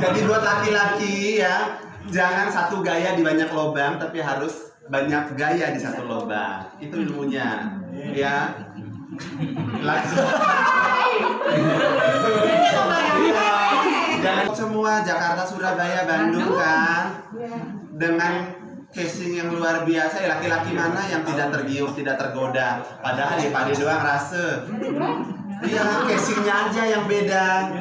Jadi buat laki-laki ya, jangan satu gaya di banyak lubang, tapi harus banyak gaya di satu lubang. Itu ilmunya, ya. Jangan semua Jakarta, Surabaya, Bandung kan, dengan casing yang luar biasa. Ya, laki-laki mana yang tidak tergiur, tidak tergoda? Padahal ya pade doang rase. Iya, casingnya aja yang beda.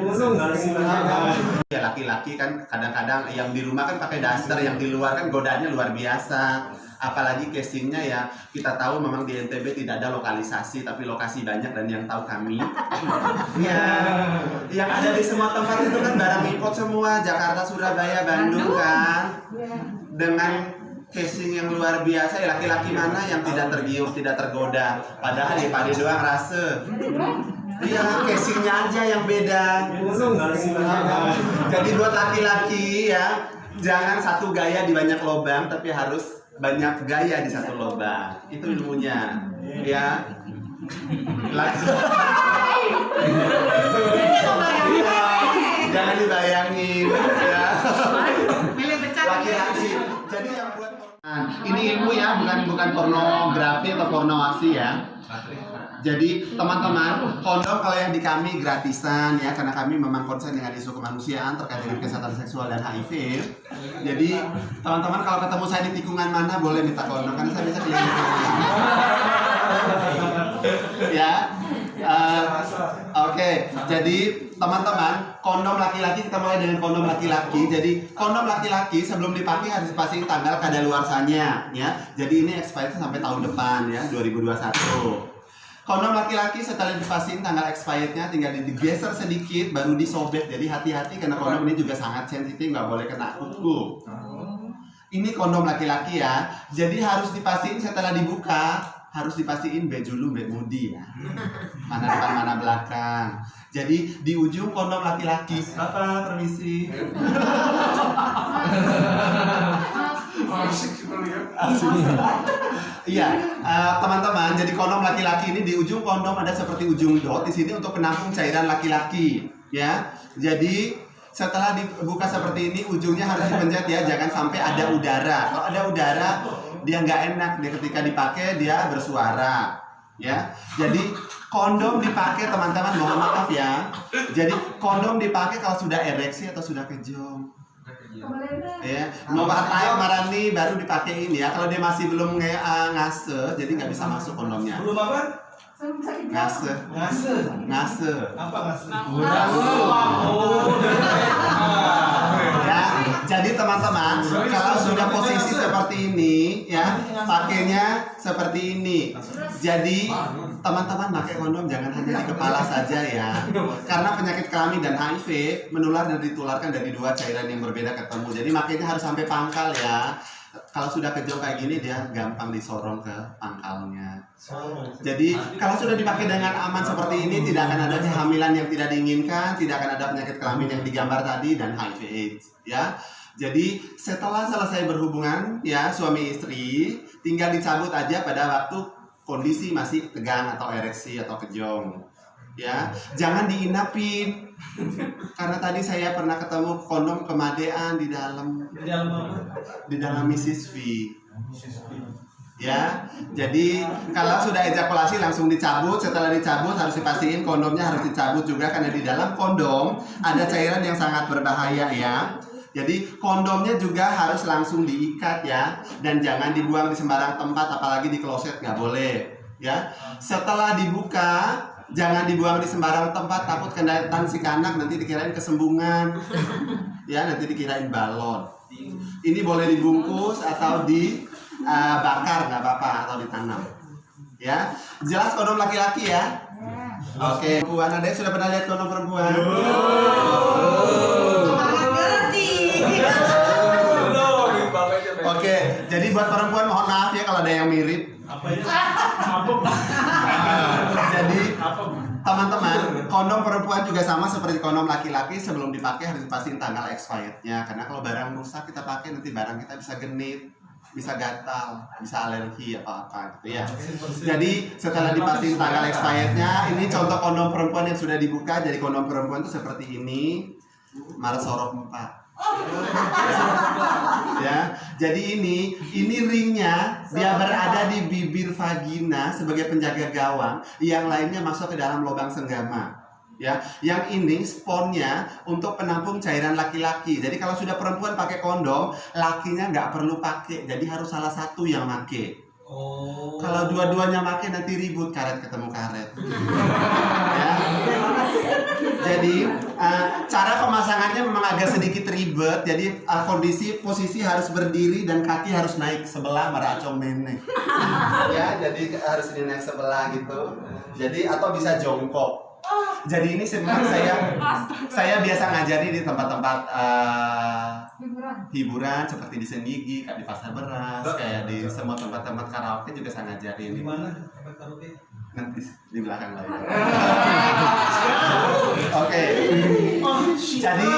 Ya laki-laki kan kadang-kadang yang di rumah kan pakai daster, yang di luar kan godaannya luar biasa. Apalagi casingnya ya, kita tahu memang di NTB tidak ada lokalisasi, tapi lokasi banyak dan yang tahu kami. Ya, yang ada di semua tempat itu kan barang import semua, Jakarta, Surabaya, Bandung kan, dengan casing yang luar biasa. Ya laki-laki mana yang tidak tergiur, tidak tergoda? Padahal ya pade doang rase. Iya, casingnya aja yang beda. Jadi buat laki-laki ya, jangan satu gaya di banyak lubang, tapi harus banyak gaya di satu lubang. Itu ilmunya, ya. Jangan dibayangin, ya. Laki-laki. Jadi yang buat ini ilmu ya, bukan pornografi atau porno aksi ya. Jadi teman-teman, kondom kalau yang di kami gratisan ya, karena kami memang konsen dengan isu kemanusiaan terkait dengan kesehatan seksual dan HIV. Jadi teman-teman kalau ketemu saya di tikungan mana boleh minta kondom, karena saya bisa keliling. Ya, oke. Jadi teman-teman, kondom laki-laki, kita mulai dengan kondom laki-laki. Jadi kondom laki-laki sebelum dipakai harus dipastiin tanggal kadaluarsanya ya. Jadi ini expired sampai tahun depan ya, 2021. Kondom laki-laki setelah dipastiin tanggal expirednya tinggal digeser sedikit baru disobek. Jadi hati-hati karena kondom ini juga sangat sensitif, nggak boleh kena kuku. Ini kondom laki-laki ya. Jadi harus dipastiin setelah dibuka, harus dipastiin bek julu bek mudi ya. Mana depan mana belakang. Jadi di ujung kondom laki-laki. Bapak permisi. Iya, teman-teman. Jadi kondom laki-laki ini di ujung kondom ada seperti ujung dot di sini untuk penampung cairan laki-laki, ya. Jadi setelah dibuka seperti ini, ujungnya harus dipencet ya, jangan sampai ada udara. Kalau ada udara, dia nggak enak. Dia ketika dipakai dia bersuara, ya. Jadi kondom dipakai teman-teman, mohon maaf ya. Jadi kondom dipakai kalau sudah ereksi atau sudah kejong. Ya, mau pakai marani baru dipakein ya. Kalau dia masih belum ngase, jadi nggak bisa masuk kondomnya. Belum apa? Ngase. Apa ngase? Ya, jadi teman-teman, kalau sudah posisi seperti ini, ya, pakainya seperti ini. Jadi teman-teman pakai kondom jangan hanya di kepala saja ya, karena penyakit kelamin dan HIV menular dan ditularkan dari dua cairan yang berbeda ketemu. Jadi makanya harus sampai pangkal ya. Kalau sudah kejong kayak gini dia gampang disorong ke pangkalnya. Jadi kalau sudah dipakai dengan aman seperti ini, tidak akan ada kehamilan yang tidak diinginkan, tidak akan ada penyakit kelamin yang digambar tadi dan HIV/AIDS ya. Jadi setelah selesai berhubungan ya suami istri, tinggal dicabut aja pada waktu kondisi masih tegang atau ereksi atau kejong. Ya, jangan diinapin. Karena tadi saya pernah ketemu kondom kemadean di dalam Mrs. V. Ya, jadi kalau sudah ejakulasi langsung dicabut. Setelah dicabut harus dipastiin kondomnya harus dicabut juga, karena di dalam kondom ada cairan yang sangat berbahaya ya. Jadi kondomnya juga harus langsung diikat ya, dan jangan dibuang di sembarang tempat, apalagi di kloset nggak boleh ya. Setelah dibuka jangan dibuang di sembarang tempat, takut kena si kanak nanti dikirain kesembungan ya, nanti dikirain balon. Ini boleh dibungkus atau dibakar nggak apa-apa, atau ditanam ya. Jelas kondom laki-laki ya. Oke, perempuan, ada yang sudah pernah lihat kondom perempuan? Oke, jadi buat perempuan mohon maaf ya kalau ada yang mirip. Jadi teman-teman, kondom perempuan juga sama seperti kondom laki-laki, sebelum dipakai harus dipastiin tanggal expirednya. Karena kalau barang rusak kita pakai, nanti barang kita bisa genit, bisa gatal, bisa alergi apa-apa gitu ya. Jadi setelah dipastiin tanggal expirednya, ini contoh kondom perempuan yang sudah dibuka. Jadi kondom perempuan itu seperti ini. Mara sorok 4. Ya, jadi ini ringnya dia berada di bibir vagina sebagai penjaga gawang, yang lainnya masuk ke dalam lubang senggama. Ya, yang ini sponnya untuk penampung cairan laki-laki. Jadi kalau sudah perempuan pakai kondom, lakinya nggak perlu pakai. Jadi harus salah satu yang pakai. Oh. Kalau dua-duanya pakai nanti ribut, karet ketemu karet. Ya. Jadi cara pemasangannya memang agak sedikit ribet. Jadi posisi harus berdiri dan kaki harus naik sebelah meracau menek. Ya, jadi harus naik sebelah gitu. Jadi atau bisa jongkok. Jadi ini sebenarnya saya biasa ngajari di tempat-tempat hiburan seperti di Senggigi, di Pasar Beras, kayak di semua tempat-tempat karaoke juga saya ngajarin. Di mana tempat karaoke? Nanti di belakang lagi. Oke. Jadi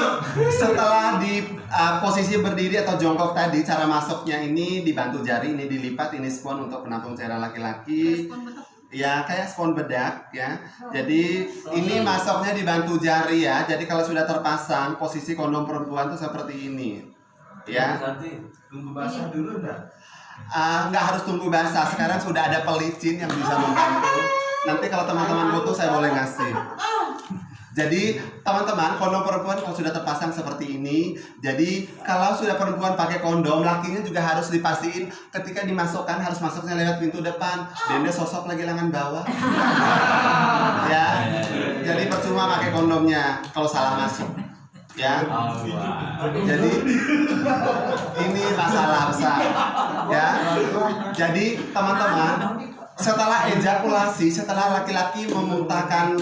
setelah di posisi berdiri atau jongkok tadi, cara masuknya ini dibantu jari, ini dilipat, ini spons untuk penampung cairan laki-laki. Ya, kayak spons bedak ya. Jadi ini masuknya dibantu jari ya. Jadi kalau sudah terpasang, posisi kondom perempuan tuh seperti ini. Ya. Tunggu basah dulu enggak? Nggak harus tunggu basah. Sekarang sudah ada pelicin yang bisa membantu. Nanti kalau teman-teman butuh saya boleh ngasih. Jadi teman-teman, kondom perempuan kalau sudah terpasang seperti ini, jadi kalau sudah perempuan pakai kondom, lakinya juga harus dipastiin ketika dimasukkan harus masuknya lewat pintu depan. Dan dia sosok lagi lengan bawah. Ya, jadi percuma pakai kondomnya kalau salah masuk. Ya, jadi ini masalah besar. Ya, jadi teman-teman, setelah ejakulasi, setelah laki-laki memuntahkan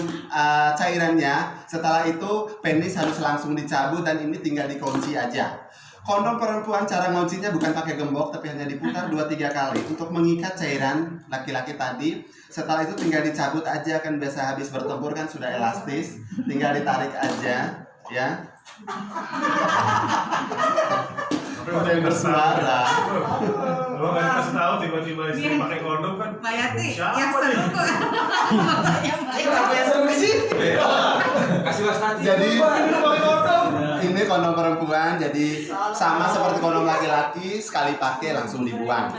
cairannya, setelah itu penis harus langsung dicabut dan ini tinggal dikunci aja. Kondom perempuan cara nguncinya bukan pakai gembok, tapi hanya diputar 2-3 kali untuk mengikat cairan laki-laki tadi. Setelah itu tinggal dicabut aja, kan biasa habis bertempur kan sudah elastis, tinggal ditarik aja, ya. Udah yang bersuara. Lo nggak dikasih tahu tiba-tiba istri pakai kondom kan? Mbak Yati, Siapa yang seru nih? kok. Fotonya Mbak Kenapa yang seru di sini? Kasih wastati. Jadi pakai kondom. ini kondom perempuan, jadi sama seperti kondom laki-laki, sekali pakai langsung dibuang.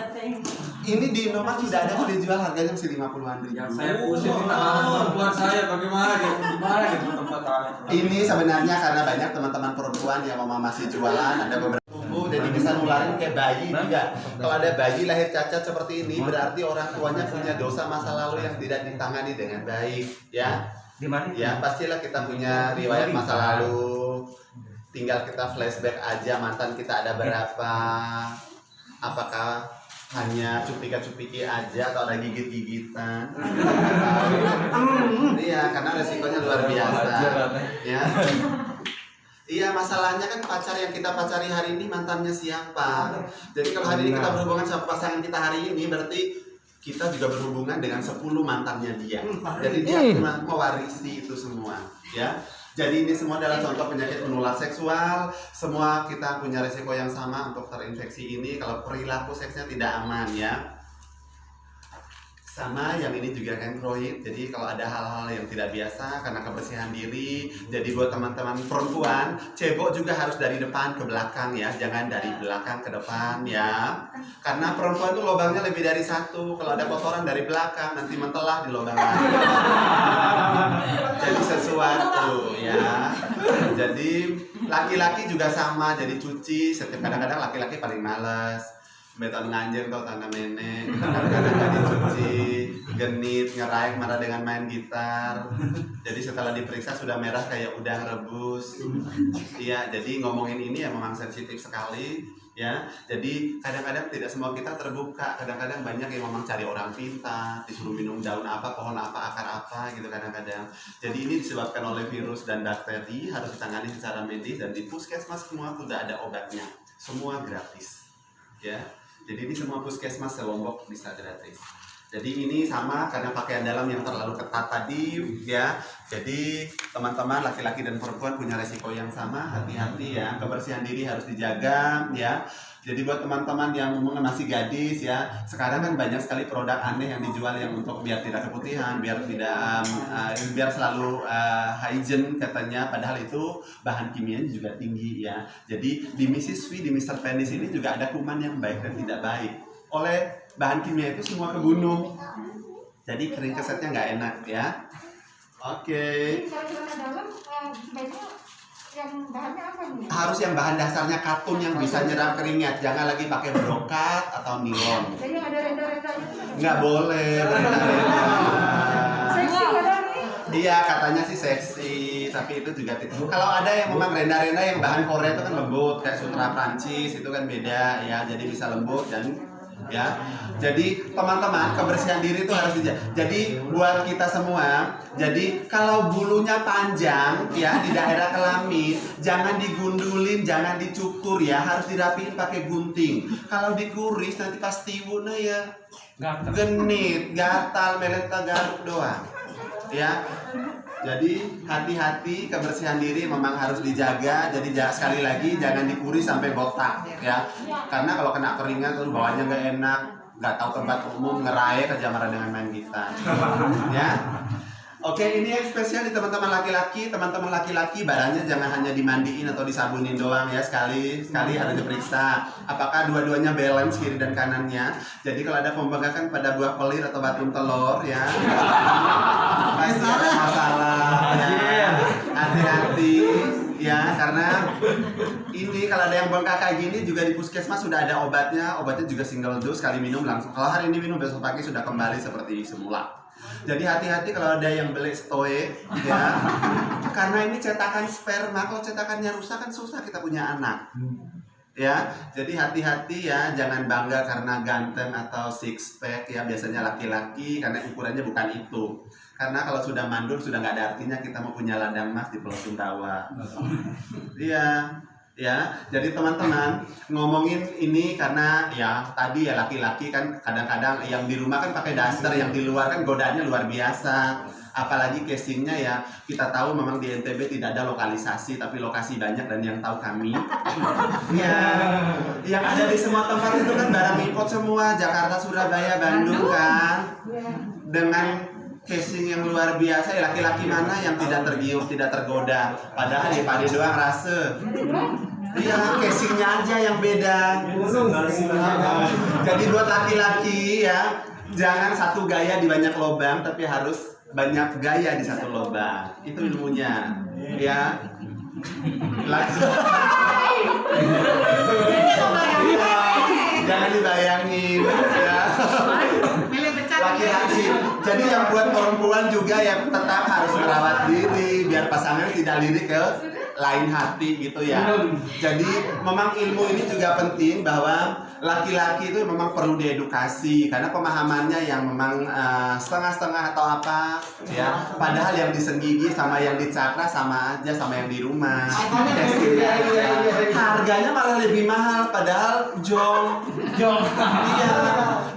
Ini di Indomaret sudah ada kok dijual, harganya masih 50-an ribu. Yang saya pusing ini tangan perempuan saya bagaimana gitu, gimana gitu tempat tangan. Ini sebenarnya karena banyak teman-teman perempuan yang masih jualan, ada beberapa tumbuh jadi bisa nularin kayak bayi juga. Kalau ada bayi lahir cacat seperti ini, berarti orang tuanya punya dosa masa lalu yang tidak ditangani dengan baik, ya. Di mana? Ya, pastilah kita punya riwayat masa lalu. Tinggal kita flashback aja mantan kita ada berapa. Apakah hanya cupika-cupiki aja atau ada gigit-gigitan? Iya, karena resikonya luar biasa. Ya. Iya, masalahnya kan pacar yang kita pacari hari ini mantannya siapa. Jadi kalau hari ini kita berhubungan sama pasangan kita hari ini, berarti kita juga berhubungan dengan 10 mantannya dia. Jadi dia mewarisi itu semua, ya. Jadi ini semua adalah contoh penyakit menular seksual. Semua kita punya resiko yang sama untuk terinfeksi ini kalau perilaku seksnya tidak aman, ya. Sama yang ini juga android. Jadi kalau ada hal-hal yang tidak biasa karena kebersihan diri, jadi buat teman-teman perempuan, cebok juga harus dari depan ke belakang ya, jangan dari belakang ke depan ya. Karena perempuan tuh lubangnya lebih dari 1. Kalau ada kotoran dari belakang nanti mentelah di lubang lain. Jadi sesuatu ya. Jadi laki-laki juga sama, jadi cuci. Setiap kadang-kadang laki-laki paling malas. Beton nganjeng tau tanda nenek, kadang-kadang gak dicuci, genit, ngeraik, marah dengan main gitar. Jadi setelah diperiksa sudah merah kayak udang rebus. Iya, jadi ngomongin ini ya memang sensitif sekali, ya. Jadi kadang-kadang tidak semua kita terbuka. Kadang-kadang banyak yang memang cari orang pintar, disuruh minum daun apa, pohon apa, akar apa, gitu kadang-kadang. Jadi ini disebabkan oleh virus dan bakteri, harus ditangani secara medis dan di puskesmas semua sudah ada obatnya, semua gratis, ya. Jadi ini semua puskesmas se-Lombok bisa gratis. Jadi ini sama karena pakaian dalam yang terlalu ketat tadi ya. Jadi teman-teman laki-laki dan perempuan punya resiko yang sama, hati-hati ya. Kebersihan diri harus dijaga ya. Jadi buat teman-teman yang masih gadis ya, sekarang kan banyak sekali produk aneh yang dijual yang untuk biar tidak keputihan, biar tidak biar selalu hygiene katanya, padahal itu bahan kimianya juga tinggi ya. Jadi di Mrs. V, di Mr. Penis ini juga ada kuman yang baik dan tidak baik. Oleh bahan kimia itu semua kebunuh. Jadi kering kesetnya nggak enak ya. Oke. Kalau celana dalam sebaiknya yang bahannya apa nih? Harus yang bahan dasarnya katun yang bisa nyerap keringat. Jangan lagi pakai brokat atau nilon. Jadi yang ada renda-rendanya itu Nggak boleh renda-renda. seksi padahal nih. Iya katanya sih seksi, tapi itu juga tidak. Kalau ada yang memang renda-renda yang bahan Korea itu kan lembut, kayak sutra Prancis itu kan beda ya. Jadi bisa lembut dan ya. Jadi teman-teman kebersihan diri itu harus dijaga. Jadi buat kita semua, jadi kalau bulunya panjang ya di daerah kelamin, jangan digundulin, jangan dicukur ya, harus dirapiin pakai gunting. Kalau dikuris nanti pas tiwuna ya genit, gatal, meleta garuk doang. Ya. Jadi hati-hati, kebersihan diri memang harus dijaga. Jadi sekali lagi jangan dikuris sampai botak ya. Karena kalau kena keringat tuh bawahnya nggak enak, nggak tahu tempat umum, ngerai kejamaran dengan main gitar. Ya. Oke, ini yang spesial di teman-teman laki-laki. Teman-teman laki-laki badannya jangan hanya dimandiin atau disabunin doang ya, sekali harus diperiksa apakah dua-duanya balance kiri dan kanannya. Jadi kalau ada pembengkakan pada buah pelir atau batung telur ya, pasti ada masalah ya. Hati-hati ya, karena ini kalau ada yang bengkak kayak gini juga di puskesmas sudah ada obatnya juga single dose, sekali minum langsung. Kalau hari ini minum, besok pagi sudah kembali seperti semula. Jadi hati-hati kalau ada yang beli stoe ya, karena ini cetakan sperma. Kalau cetakannya rusak kan susah kita punya anak ya. Jadi hati-hati ya, jangan bangga karena ganteng atau six pack ya, biasanya laki-laki karena ukurannya bukan itu. Karena kalau sudah mandul sudah nggak ada artinya kita mau punya ladang emas di Pulau Sumbawa. Iya. Ya, jadi teman-teman ngomongin ini karena ya tadi ya laki-laki kan kadang-kadang yang di rumah kan pakai daster, yang di luar kan godaannya luar biasa. Apalagi casingnya ya, kita tahu memang di NTB tidak ada lokalisasi, tapi lokasi banyak dan yang tahu kami. Ya, yang ada di semua tempat itu kan barang import semua, Jakarta, Surabaya, Bandung kan, dengan casing yang luar biasa. Ya, laki-laki mana yang tidak tergiur, tidak tergoda? Padahal ya pade doang rase. Iya, casingnya aja yang beda. Jadi buat laki-laki ya, jangan satu gaya di banyak lubang, tapi harus banyak gaya di satu lubang. Itu ilmunya, ya. Jangan dibayangin, ya. Laki-laki. Jadi yang buat perempuan juga ya tetap harus merawat diri biar pasangan tidak lirik ke lain hati gitu ya. Jadi memang ilmu ini juga penting, bahwa laki-laki itu memang perlu diedukasi karena pemahamannya yang memang setengah-setengah atau apa ya. Padahal yang di senggigi sama yang di cakra sama aja, sama yang di rumah. Harganya malah lebih mahal padahal jong. Iya.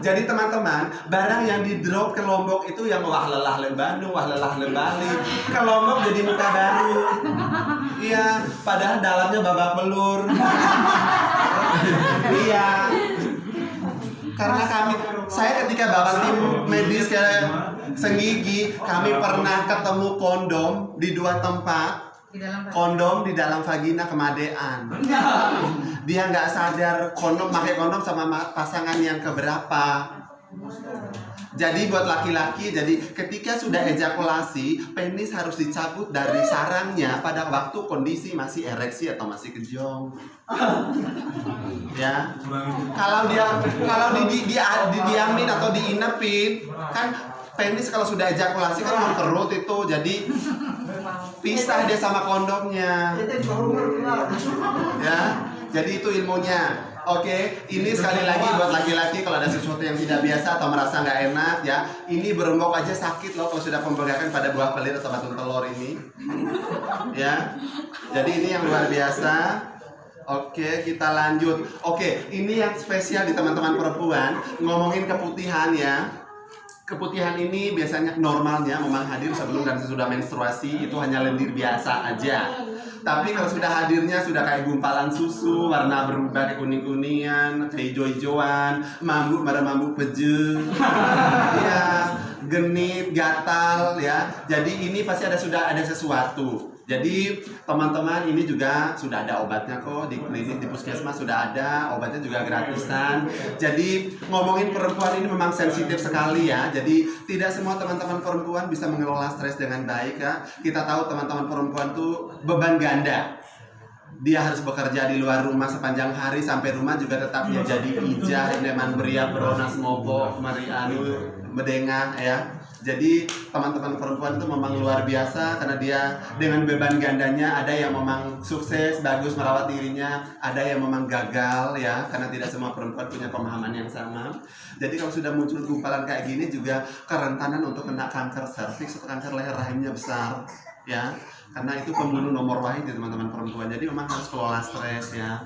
Jadi teman-teman, barang yang di drop ke Lombok itu yang wah lelah le Bandung, wah lelah le Bali. Ke Lombok jadi muka baru. Iya, padahal dalamnya babak belur. Iya. Karena saya ketika bawa tim medis ke Senggigi, kami pernah ketemu kondom di 2 tempat. Kondom di dalam vagina kemadean. Dia nggak sadar pakai kondom sama pasangan yang keberapa. Jadi buat laki-laki, jadi ketika sudah ejakulasi, penis harus dicabut dari sarangnya pada waktu kondisi masih ereksi atau masih kejong. Ya, kalau didiamin atau diinepin, kan penis kalau sudah ejakulasi kan mengkerut itu, jadi pisah dia sama kondomnya. Ya, jadi itu ilmunya. Oke, ini sekali lagi buat laki-laki kalau ada sesuatu yang tidak biasa atau merasa nggak enak ya, ini berembok aja sakit loh kalau sudah pembengkakan pada buah pelir atau batung telur ini. Ya, jadi ini yang luar biasa. Oke, kita lanjut. Oke, ini yang spesial di teman-teman perempuan, ngomongin keputihan ya. Keputihan ini biasanya normalnya memang hadir sebelum dan sesudah menstruasi, itu hanya lendir biasa aja. Tapi kalau sudah hadirnya sudah kayak gumpalan susu, warna berubah ke kuning-kuningan, ke hijau-hijauan, mambuk pada mambuk pejeng, ya, genit, gatal, ya. Jadi ini pasti sudah ada sesuatu. Jadi teman-teman ini juga sudah ada obatnya kok di klinik, di puskesmas sudah ada obatnya juga gratisan. Jadi ngomongin perempuan ini memang sensitif sekali ya. Jadi tidak semua teman-teman perempuan bisa mengelola stres dengan baik ya. Kita tahu teman-teman perempuan tuh beban ganda. Dia harus bekerja di luar rumah sepanjang hari, sampai rumah juga tetap dia jadi ijah, neman beria, beronas, mopo, marianu, medengah ya. Jadi teman-teman perempuan itu memang luar biasa karena dia dengan beban gandanya, ada yang memang sukses, bagus merawat dirinya, ada yang memang gagal ya, karena tidak semua perempuan punya pemahaman yang sama. Jadi kalau sudah muncul gumpalan kayak gini juga kerentanan untuk kena kanker serviks atau kanker leher rahimnya besar ya, karena itu pembunuh nomor wahid di teman-teman perempuan. Jadi memang harus kelola stres ya.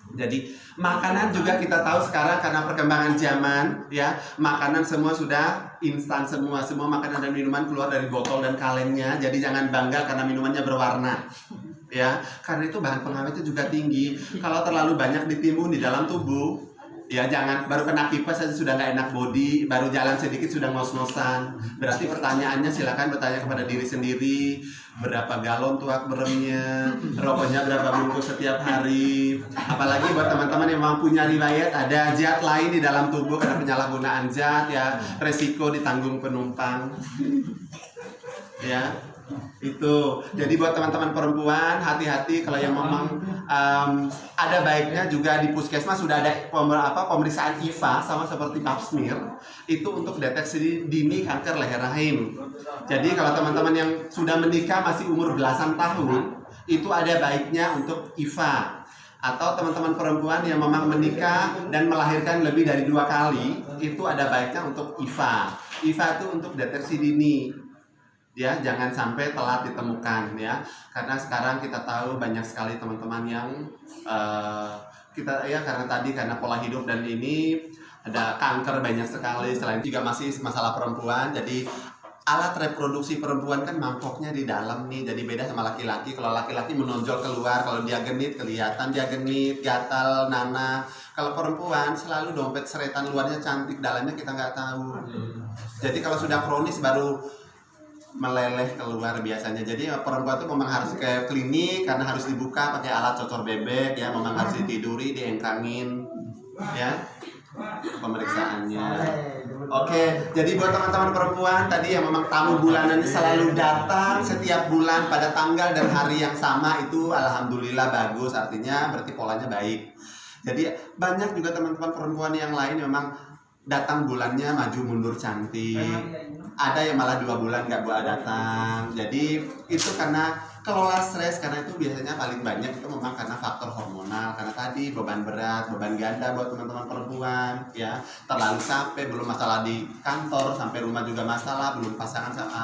Jadi makanan juga kita tahu sekarang karena perkembangan zaman ya, makanan semua sudah instan, semua makanan dan minuman keluar dari botol dan kalengnya. Jadi jangan bangga karena minumannya berwarna ya, karena itu bahan pengawetnya juga tinggi. Kalau terlalu banyak ditimbun di dalam tubuh ya, jangan baru kena kipas saja sudah nggak enak body, baru jalan sedikit sudah ngos-ngosan. Berarti pertanyaannya silakan bertanya kepada diri sendiri, berapa galon tuak beremnya, rokoknya berapa bungkus setiap hari. Apalagi buat teman-teman yang memang punya riwayat ada zat lain di dalam tubuh karena penyalahgunaan zat ya, resiko ditanggung penumpang ya. Itu jadi buat teman-teman perempuan hati-hati kalau yang memang ada baiknya juga di puskesmas sudah ada pemeriksaan IVA sama seperti pap smear itu untuk deteksi dini kanker leher rahim. Jadi kalau teman-teman yang sudah menikah masih umur belasan tahun itu ada baiknya untuk IVA, atau teman-teman perempuan yang memang menikah dan melahirkan lebih dari 2 kali itu ada baiknya untuk IVA. IVA itu untuk deteksi dini. Ya, jangan sampai telat ditemukan ya, karena sekarang kita tahu banyak sekali teman-teman yang karena pola hidup dan ini ada kanker banyak sekali. Selain juga masih masalah perempuan, jadi alat reproduksi perempuan kan mangkoknya di dalam nih, jadi beda sama laki-laki. Kalau laki-laki menonjol keluar, kalau dia genit kelihatan dia genit, gatal, nanah. Kalau perempuan selalu dompet seretan luarnya cantik, dalamnya kita nggak tahu. Jadi kalau sudah kronis baru meleleh keluar biasanya. Jadi perempuan tuh memang harus ke klinik karena harus dibuka pakai alat cocor bebek ya, memang harus ditiduri, diengkangin ya pemeriksaannya. Oke, jadi buat teman-teman perempuan tadi yang memang tamu bulanan selalu datang setiap bulan pada tanggal dan hari yang sama, itu alhamdulillah bagus, artinya berarti polanya baik. Jadi banyak juga teman-teman perempuan yang lain memang datang bulannya maju mundur cantik, ada yang malah 2 bulan nggak buat datang. Jadi itu karena kelola stres, karena itu biasanya paling banyak itu memang karena faktor hormonal, karena tadi beban berat, beban ganda buat teman-teman perempuan ya, terlalu capek, belum masalah di kantor, sampai rumah juga masalah, belum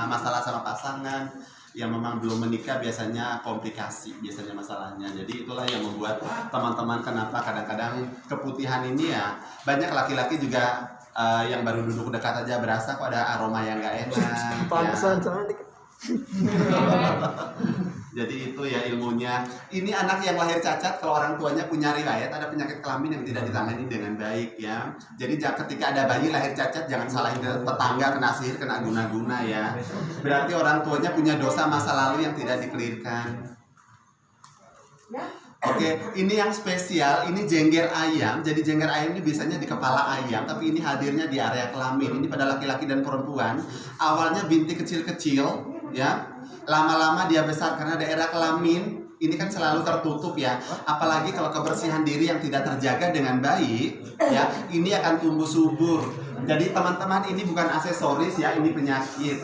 masalah sama pasangan yang memang belum menikah, biasanya komplikasi biasanya masalahnya. Jadi itulah yang membuat teman-teman kenapa kadang-kadang keputihan ini ya, banyak laki-laki juga yang baru duduk dekat aja berasa kok ada aroma yang nggak enak ya. Jadi itu ya ilmunya. Ini anak yang lahir cacat, kalau orang tuanya punya riwayat ada penyakit kelamin yang tidak ditangani dengan baik ya. Jadi ketika ada bayi lahir cacat, jangan salahin tetangga kena sihir, kena guna-guna ya. Berarti orang tuanya punya dosa masa lalu yang tidak dikelirkan. Oke, ini yang spesial, ini jengger ayam. Jadi jengger ayam ini biasanya di kepala ayam, tapi ini hadirnya di area kelamin. Ini pada laki-laki dan perempuan. Awalnya bintik kecil-kecil, ya. Lama-lama dia besar karena daerah kelamin ini kan selalu tertutup ya. Apalagi kalau kebersihan diri yang tidak terjaga dengan baik, ya, ini akan tumbuh subur. Jadi teman-teman, ini bukan aksesoris ya, ini penyakit.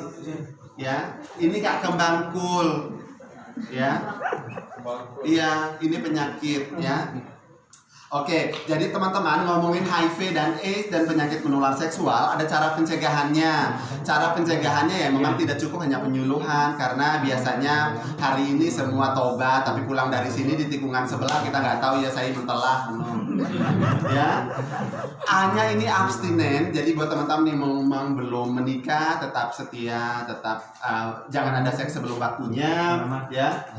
Ya, ini kayak kembang kul. Ya. Iya, ini penyakit ya. Oke, jadi teman-teman ngomongin HIV dan AIDS dan penyakit menular seksual, ada cara pencegahannya. Cara pencegahannya ya memang tidak cukup hanya penyuluhan, karena biasanya hari ini semua tobat, tapi pulang dari sini di tikungan sebelah kita nggak tahu ya saya mentelah belum. Ya, hanya ini abstinen. Jadi buat teman-teman yang memang belum menikah, tetap setia, tetap jangan ada seks sebelum waktunya, ya.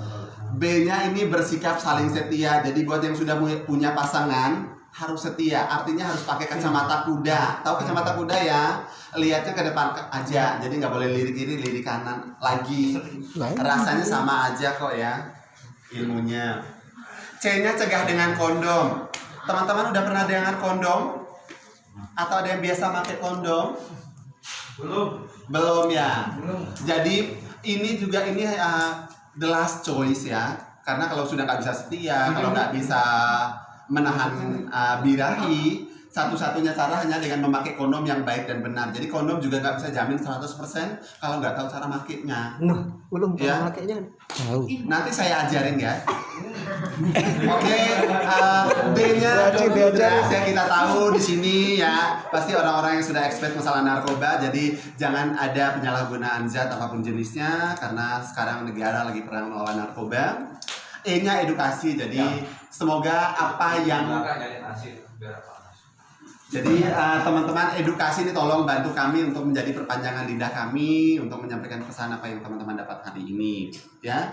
B-nya ini bersikap saling setia. Jadi buat yang sudah punya pasangan harus setia. Artinya harus pakai kacamata kuda. Tahu kacamata kuda ya? Lihatnya ke depan aja. Jadi nggak boleh lirik kiri, lirik kanan lagi. Rasanya sama aja kok ya ilmunya. C-nya cegah dengan kondom. Teman-teman udah pernah dengar kondom? Atau ada yang biasa pakai kondom? Belum ya. Jadi ini juga the last choice ya, karena kalau sudah nggak bisa setia, kalau nggak bisa menahan birahi, satu-satunya cara hanya dengan memakai kondom yang baik dan benar. Jadi kondom juga nggak bisa jamin 100% kalau nggak tahu cara makainya. Belum Ya. makainya. Tahu. Nanti saya ajarin ya. Oke, D-nya ya kita tahu di sini ya, pasti orang-orang yang sudah expert masalah narkoba. Jadi jangan ada penyalahgunaan zat apapun jenisnya, karena sekarang negara lagi perang melawan narkoba. E-nya edukasi. Jadi semoga apa yang teman-teman edukasi ini tolong bantu kami untuk menjadi perpanjangan lidah kami untuk menyampaikan pesan apa yang teman-teman dapat hari ini ya.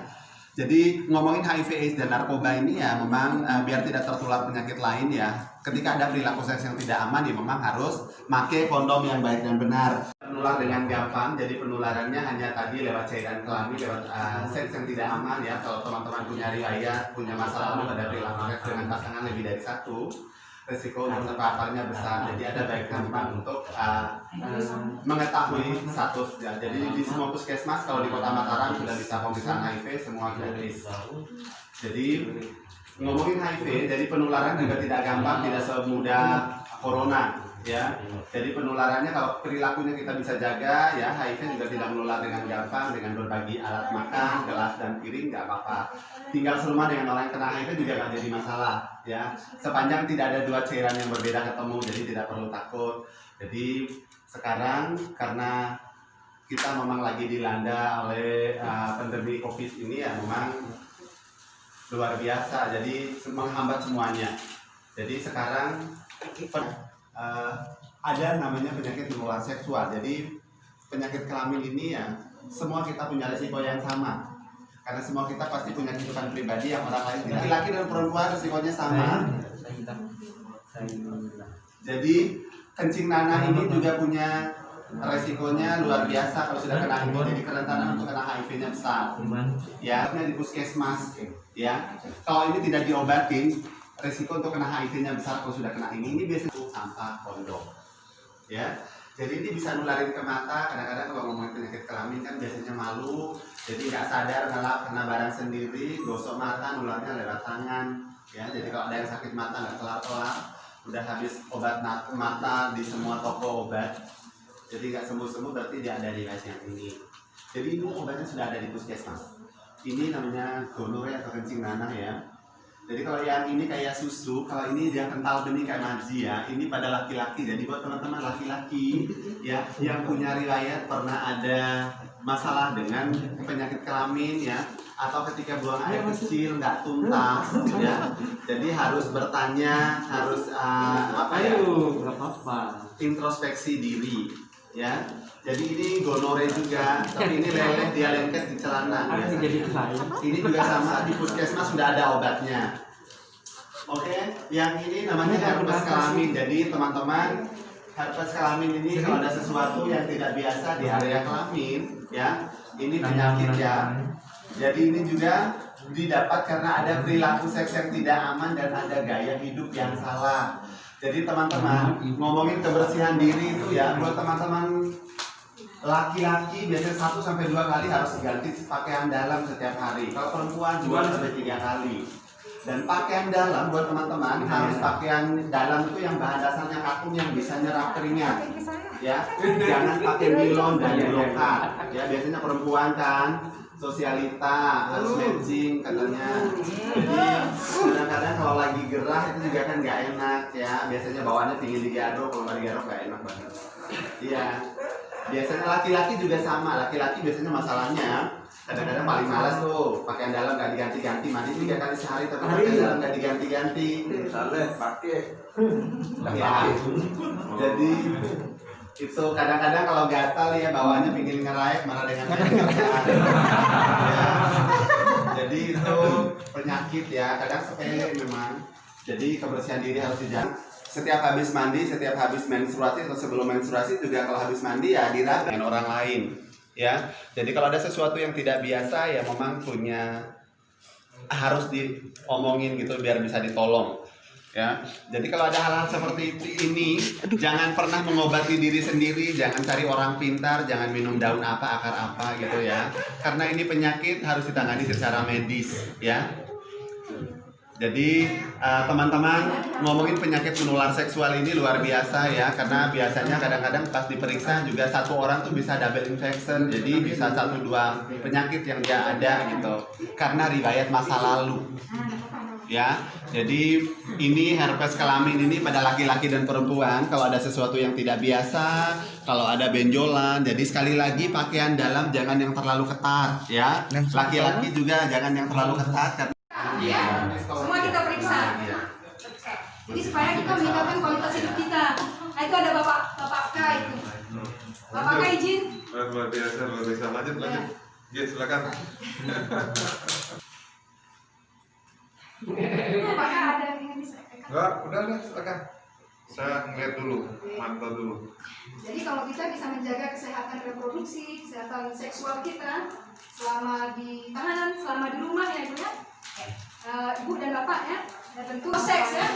Jadi ngomongin HIV AIDS dan narkoba ini ya memang biar tidak tertular penyakit lain ya. Ketika ada perilaku seks yang tidak aman ya memang harus pakai kondom yang baik dan benar. Menular dengan gampang, jadi penularannya hanya tadi lewat cairan kelamin, lewat seks yang tidak aman ya. Kalau teman-teman punya riwayat, punya masalah lalu pada perilaku seks dengan pasangan lebih dari satu, risiko untuk terpaparnya besar. Jadi ada baiknya memang untuk mengetahui status ya. Jadi di semua puskesmas kalau di Kota Mataram sudah bisa pemeriksaan HIV semua gratis. Jadi ngomongin HIV, jadi penularan juga tidak gampang, tidak semudah corona ya. Jadi penularannya kalau perilakunya kita bisa jaga ya, HIV juga tidak menular dengan gampang dengan berbagi alat makan, gelas dan piring nggak apa-apa. Tinggal serumah dengan orang yang kena HIV juga nggak jadi masalah ya. Sepanjang tidak ada dua cairan yang berbeda ketemu, jadi tidak perlu takut. Jadi sekarang karena kita memang lagi dilanda oleh pandemi COVID ini ya memang luar biasa, jadi menghambat semuanya. Jadi sekarang ada namanya penyakit menular seksual. Jadi penyakit kelamin ini ya semua kita punya risiko yang sama. Karena semua kita pasti punya kehidupan pribadi yang orang lain. Laki-laki dan perempuan risikonya sama. Jadi kencing nanah ini juga punya resikonya luar biasa kalau sudah kena HIV. Jadi kerentanan untuk kena HIV-nya besar. Ya, di puskesmas. Ya, kalau ini tidak diobatin, resiko untuk kena HIV-nya besar kalau sudah kena ini biasanya tanpa kondom. Ya, jadi ini bisa nularin ke mata. Kadang-kadang kalau ngomongin penyakit kelamin kan biasanya malu, jadi nggak sadar ngelap kena barang sendiri, gosok mata, nularnya lewat tangan. Ya, jadi kalau ada yang sakit mata nggak kelar-kelar, udah habis obat mata di semua toko obat, jadi nggak sembuh-sembuh berarti dia ada riwayat yang ini. Jadi ini obatnya sudah ada di puskesmas. Ini namanya gonore atau kencing nanah ya. Jadi kalau yang ini kayak susu, kalau ini dia kental bening kayak mazi ya. Ini pada laki-laki. Jadi buat teman-teman laki-laki ya yang punya riwayat pernah ada masalah dengan penyakit kelamin ya, atau ketika buang air kecil nggak tuntas ya. Jadi harus bertanya, harus introspeksi diri ya. Jadi ini gonore juga, tapi ini leleh dia lengket di celana. Ini juga sama, di puskesmas sudah ada obatnya. Oke, yang ini namanya herpes kelamin. Jadi teman-teman, herpes kelamin ini kalau ada sesuatu yang tidak biasa di area kelamin, ya, ini penyakit ya. Jadi ini juga didapat karena ada perilaku seks yang tidak aman dan ada gaya hidup yang salah. Jadi teman-teman, ngomongin kebersihan diri itu ya, buat teman-teman laki-laki biasanya 1-2 kali harus ganti pakaian dalam setiap hari. Kalau perempuan 2-3 kali. Dan pakaian dalam buat teman-teman harus pakaian dalam itu yang bahan dasarnya katun yang bisa nyerap keringat. Ya, jangan pakai nilon dan brokat. Ya, biasanya perempuan kan sosialita harus matching katanya. Jadi kadang-kadang kalau lagi gerah itu juga kan nggak enak ya. Biasanya bawaannya pingin digaruk, kalau nggak digaruk nggak enak banget. Iya. Biasanya laki-laki juga sama. Laki-laki biasanya masalahnya kadang-kadang paling malas tuh pakaian dalam nggak diganti-ganti, mandi 3 kali sehari tapi pakaian dalam nggak diganti-ganti. Misalnya pakai. Ya. Jadi itu kadang-kadang kalau gatal ya bawaannya pingin ngeraek malah dengan ya. Jadi itu penyakit ya, kadang sepele memang. Jadi kebersihan diri harus dijaga. Setiap habis mandi, setiap habis menstruasi atau sebelum menstruasi juga kalau habis mandi ya diraga dengan orang lain ya. Jadi kalau ada sesuatu yang tidak biasa ya memang punya harus diomongin gitu biar bisa ditolong ya. Jadi kalau ada hal-hal seperti ini jangan pernah mengobati diri sendiri, jangan cari orang pintar, jangan minum daun apa, akar apa gitu ya, karena ini penyakit harus ditangani secara medis ya. Jadi teman-teman ngomongin penyakit menular seksual ini luar biasa ya, karena biasanya kadang-kadang pas diperiksa juga satu orang tuh bisa double infection, jadi bisa 1-2 penyakit yang dia ada gitu karena riwayat masa lalu ya. Jadi ini herpes kelamin ini pada laki-laki dan perempuan kalau ada sesuatu yang tidak biasa, kalau ada benjolan. Jadi sekali lagi pakaian dalam jangan yang terlalu ketat ya. Laki-laki juga jangan yang terlalu ketat karena Ya, semua kita periksa. Jadi supaya kita meningkatkan kualitas hidup kita. Nah itu ada Bapak K itu. Bapak K izin. Luar biasa. Lanjut. Ya, silakan. Bapak K ada yang ingin disampaikan? Enggak, udah silakan. Saya ngeliat dulu, mantau dulu. Jadi kalau kita bisa menjaga kesehatan reproduksi, kesehatan seksual kita selama di tahanan, selama di rumah ya Ibu ya. Ibu dan Bapak ya, dan tentu seks ya.